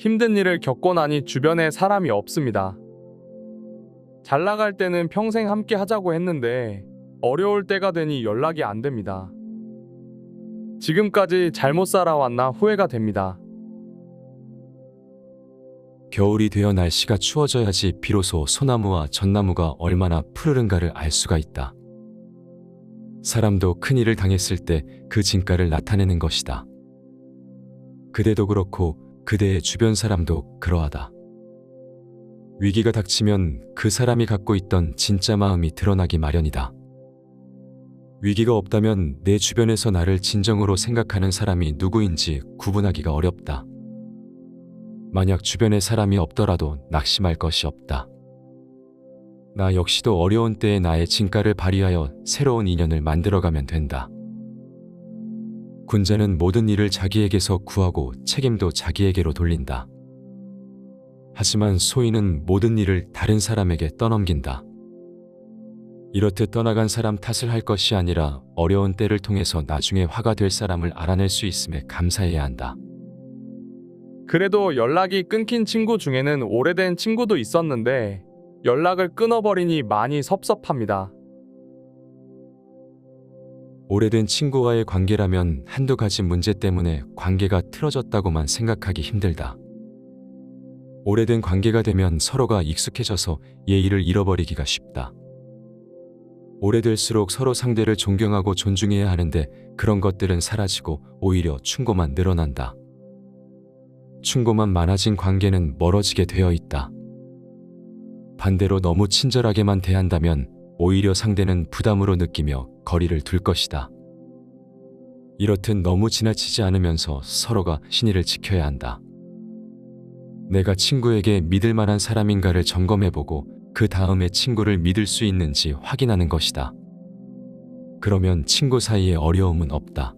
힘든 일을 겪고 나니 주변에 사람이 없습니다. 잘 나갈 때는 평생 함께 하자고 했는데 어려울 때가 되니 연락이 안 됩니다. 지금까지 잘못 살아왔나 후회가 됩니다. 겨울이 되어 날씨가 추워져야지 비로소 소나무와 전나무가 얼마나 푸르른가를 알 수가 있다. 사람도 큰일을 당했을 때 그 진가를 나타내는 것이다. 그대도 그렇고 그대의 주변 사람도 그러하다. 위기가 닥치면 그 사람이 갖고 있던 진짜 마음이 드러나기 마련이다. 위기가 없다면 내 주변에서 나를 진정으로 생각하는 사람이 누구인지 구분하기가 어렵다. 만약 주변에 사람이 없더라도 낙심할 것이 없다. 나 역시도 어려운 때에 나의 진가를 발휘하여 새로운 인연을 만들어가면 된다. 군자는 모든 일을 자기에게서 구하고 책임도 자기에게로 돌린다. 하지만 소인은 모든 일을 다른 사람에게 떠넘긴다. 이렇듯 떠나간 사람 탓을 할 것이 아니라 어려운 때를 통해서 나중에 화가 될 사람을 알아낼 수 있음에 감사해야 한다. 그래도 연락이 끊긴 친구 중에는 오래된 친구도 있었는데 연락을 끊어버리니 많이 섭섭합니다. 오래된 친구와의 관계라면 한두 가지 문제 때문에 관계가 틀어졌다고만 생각하기 힘들다. 오래된 관계가 되면 서로가 익숙해져서 예의를 잃어버리기가 쉽다. 오래될수록 서로 상대를 존경하고 존중해야 하는데 그런 것들은 사라지고 오히려 충고만 늘어난다. 충고만 많아진 관계는 멀어지게 되어 있다. 반대로 너무 친절하게만 대한다면 오히려 상대는 부담으로 느끼며 거리를 둘 것이다. 이렇듯 너무 지나치지 않으면서 서로가 신의를 지켜야 한다. 내가 친구에게 믿을 만한 사람인가를 점검해보고 그 다음에 친구를 믿을 수 있는지 확인하는 것이다. 그러면 친구 사이에 어려움은 없다.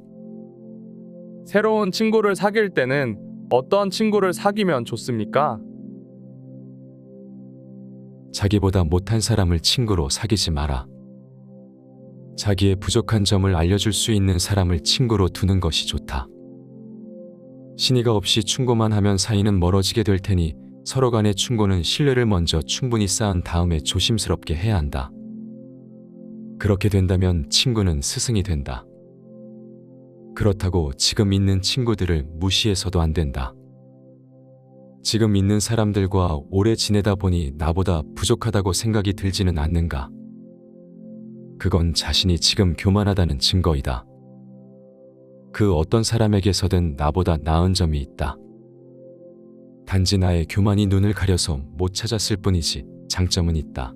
새로운 친구를 사귈 때는 어떤 친구를 사귀면 좋습니까? 자기보다 못한 사람을 친구로 사귀지 마라. 자기의 부족한 점을 알려줄 수 있는 사람을 친구로 두는 것이 좋다. 신의가 없이 충고만 하면 사이는 멀어지게 될 테니 서로 간의 충고는 신뢰를 먼저 충분히 쌓은 다음에 조심스럽게 해야 한다. 그렇게 된다면 친구는 스승이 된다. 그렇다고 지금 있는 친구들을 무시해서도 안 된다. 지금 있는 사람들과 오래 지내다 보니 나보다 부족하다고 생각이 들지는 않는가? 그건 자신이 지금 교만하다는 증거이다. 그 어떤 사람에게서든 나보다 나은 점이 있다. 단지 나의 교만이 눈을 가려서 못 찾았을 뿐이지 장점은 있다.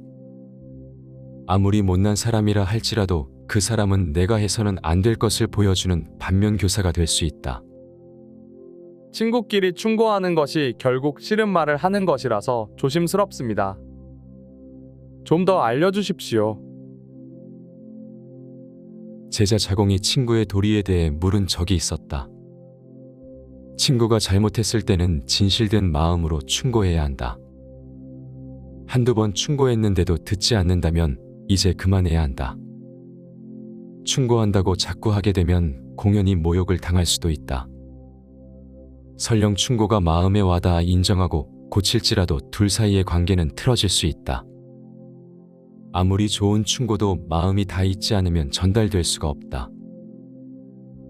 아무리 못난 사람이라 할지라도 그 사람은 내가 해서는 안 될 것을 보여주는 반면교사가 될 수 있다. 친구끼리 충고하는 것이 결국 싫은 말을 하는 것이라서 조심스럽습니다. 좀 더 알려주십시오. 제자 자공이 친구의 도리에 대해 물은 적이 있었다. 친구가 잘못했을 때는 진실된 마음으로 충고해야 한다. 한두 번 충고했는데도 듣지 않는다면 이제 그만해야 한다. 충고한다고 자꾸 하게 되면 공연히 모욕을 당할 수도 있다. 설령 충고가 마음에 와닿아 인정하고 고칠지라도 둘 사이의 관계는 틀어질 수 있다. 아무리 좋은 충고도 마음이 다 있지 않으면 전달될 수가 없다.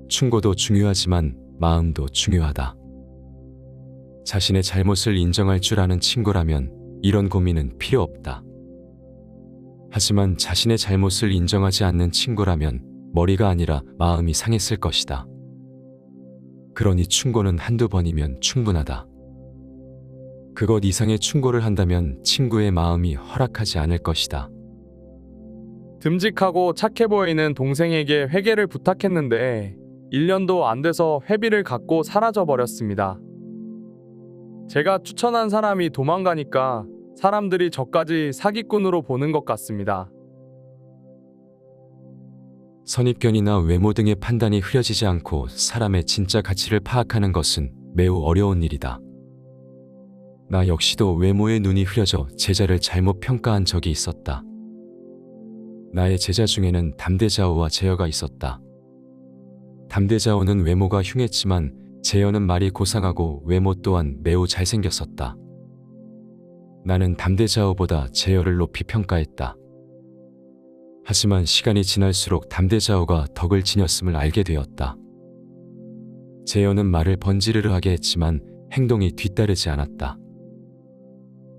충고도 중요하지만 마음도 중요하다. 자신의 잘못을 인정할 줄 아는 친구라면 이런 고민은 필요 없다. 하지만 자신의 잘못을 인정하지 않는 친구라면 머리가 아니라 마음이 상했을 것이다. 그러니 충고는 한두 번이면 충분하다. 그것 이상의 충고를 한다면 친구의 마음이 허락하지 않을 것이다. 듬직하고 착해 보이는 동생에게 회계를 부탁했는데 1년도 안 돼서 회비를 갖고 사라져 버렸습니다. 제가 추천한 사람이 도망가니까 사람들이 저까지 사기꾼으로 보는 것 같습니다. 선입견이나 외모 등의 판단이 흐려지지 않고 사람의 진짜 가치를 파악하는 것은 매우 어려운 일이다. 나 역시도 외모에 눈이 흐려져 제자를 잘못 평가한 적이 있었다. 나의 제자 중에는 담대자오와 제어가 있었다. 담대자오는 외모가 흉했지만 재현은 말이 고상하고 외모 또한 매우 잘생겼었다. 나는 담대자오보다 재현을 높이 평가했다. 하지만 시간이 지날수록 담대자오가 덕을 지녔음을 알게 되었다. 재현은 말을 번지르르하게 했지만 행동이 뒤따르지 않았다.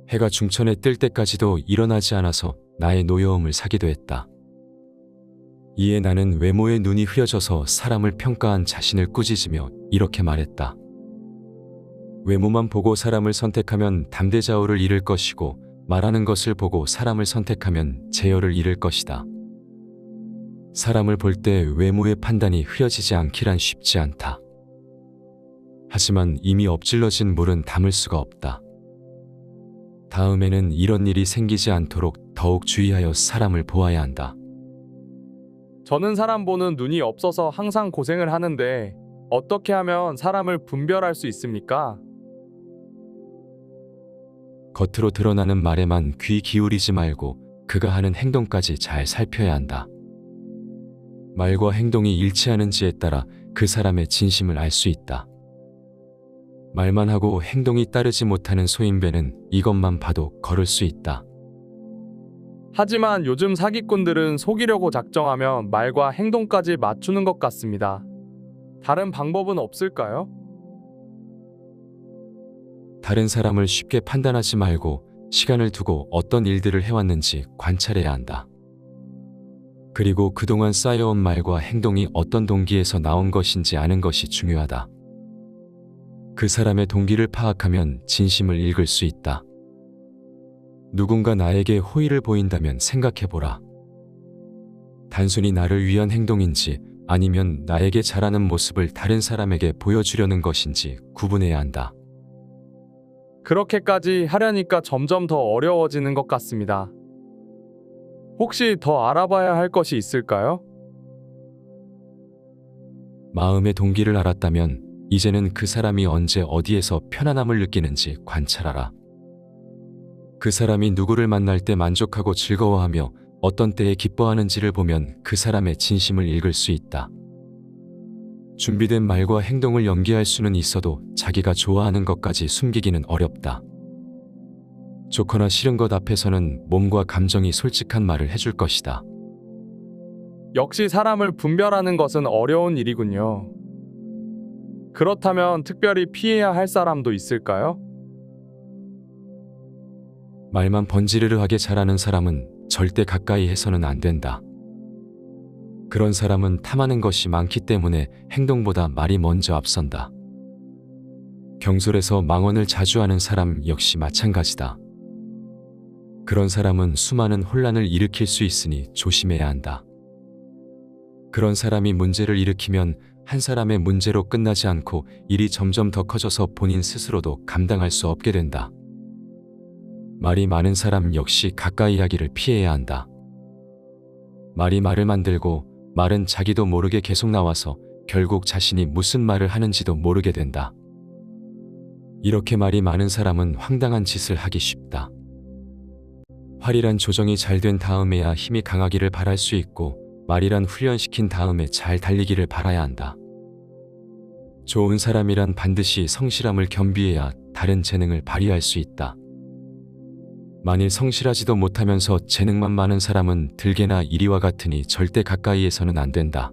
해가 중천에 뜰 때까지도 일어나지 않아서 나의 노여움을 사기도 했다. 이에 나는 외모에 눈이 흐려져서 사람을 평가한 자신을 꾸짖으며 이렇게 말했다. 외모만 보고 사람을 선택하면 담대자오를 잃을 것이고 말하는 것을 보고 사람을 선택하면 재열을 잃을 것이다. 사람을 볼 때 외모의 판단이 흐려지지 않기란 쉽지 않다. 하지만 이미 엎질러진 물은 담을 수가 없다. 다음에는 이런 일이 생기지 않도록 더욱 주의하여 사람을 보아야 한다. 저는 사람 보는 눈이 없어서 항상 고생을 하는데 어떻게 하면 사람을 분별할 수 있습니까? 겉으로 드러나는 말에만 귀 기울이지 말고 그가 하는 행동까지 잘 살펴야 한다. 말과 행동이 일치하는지에 따라 그 사람의 진심을 알 수 있다. 말만 하고 행동이 따르지 못하는 소인배는 이것만 봐도 거를 수 있다. 하지만 요즘 사기꾼들은 속이려고 작정하면 말과 행동까지 맞추는 것 같습니다. 다른 방법은 없을까요? 다른 사람을 쉽게 판단하지 말고 시간을 두고 어떤 일들을 해왔는지 관찰해야 한다. 그리고 그동안 쌓여온 말과 행동이 어떤 동기에서 나온 것인지 아는 것이 중요하다. 그 사람의 동기를 파악하면 진심을 읽을 수 있다. 누군가 나에게 호의를 보인다면 생각해보라. 단순히 나를 위한 행동인지 아니면 나에게 잘하는 모습을 다른 사람에게 보여주려는 것인지 구분해야 한다. 그렇게까지 하려니까 점점 더 어려워지는 것 같습니다. 혹시 더 알아봐야 할 것이 있을까요? 마음의 동기를 알았다면 이제는 그 사람이 언제 어디에서 편안함을 느끼는지 관찰하라. 그 사람이 누구를 만날 때 만족하고 즐거워하며 어떤 때에 기뻐하는지를 보면 그 사람의 진심을 읽을 수 있다. 준비된 말과 행동을 연기할 수는 있어도 자기가 좋아하는 것까지 숨기기는 어렵다. 좋거나 싫은 것 앞에서는 몸과 감정이 솔직한 말을 해줄 것이다. 역시 사람을 분별하는 것은 어려운 일이군요. 그렇다면 특별히 피해야 할 사람도 있을까요? 말만 번지르르하게 잘하는 사람은 절대 가까이 해서는 안 된다. 그런 사람은 탐하는 것이 많기 때문에 행동보다 말이 먼저 앞선다. 경솔해서 망언을 자주 하는 사람 역시 마찬가지다. 그런 사람은 수많은 혼란을 일으킬 수 있으니 조심해야 한다. 그런 사람이 문제를 일으키면 한 사람의 문제로 끝나지 않고 일이 점점 더 커져서 본인 스스로도 감당할 수 없게 된다. 말이 많은 사람 역시 가까이 하기를 피해야 한다. 말이 말을 만들고 말은 자기도 모르게 계속 나와서 결국 자신이 무슨 말을 하는지도 모르게 된다. 이렇게 말이 많은 사람은 황당한 짓을 하기 쉽다. 활이란 조정이 잘 된 다음에야 힘이 강하기를 바랄 수 있고 말이란 훈련시킨 다음에 잘 달리기를 바라야 한다. 좋은 사람이란 반드시 성실함을 겸비해야 다른 재능을 발휘할 수 있다. 만일 성실하지도 못하면서 재능만 많은 사람은 들개나 이리와 같으니 절대 가까이에서는 안 된다.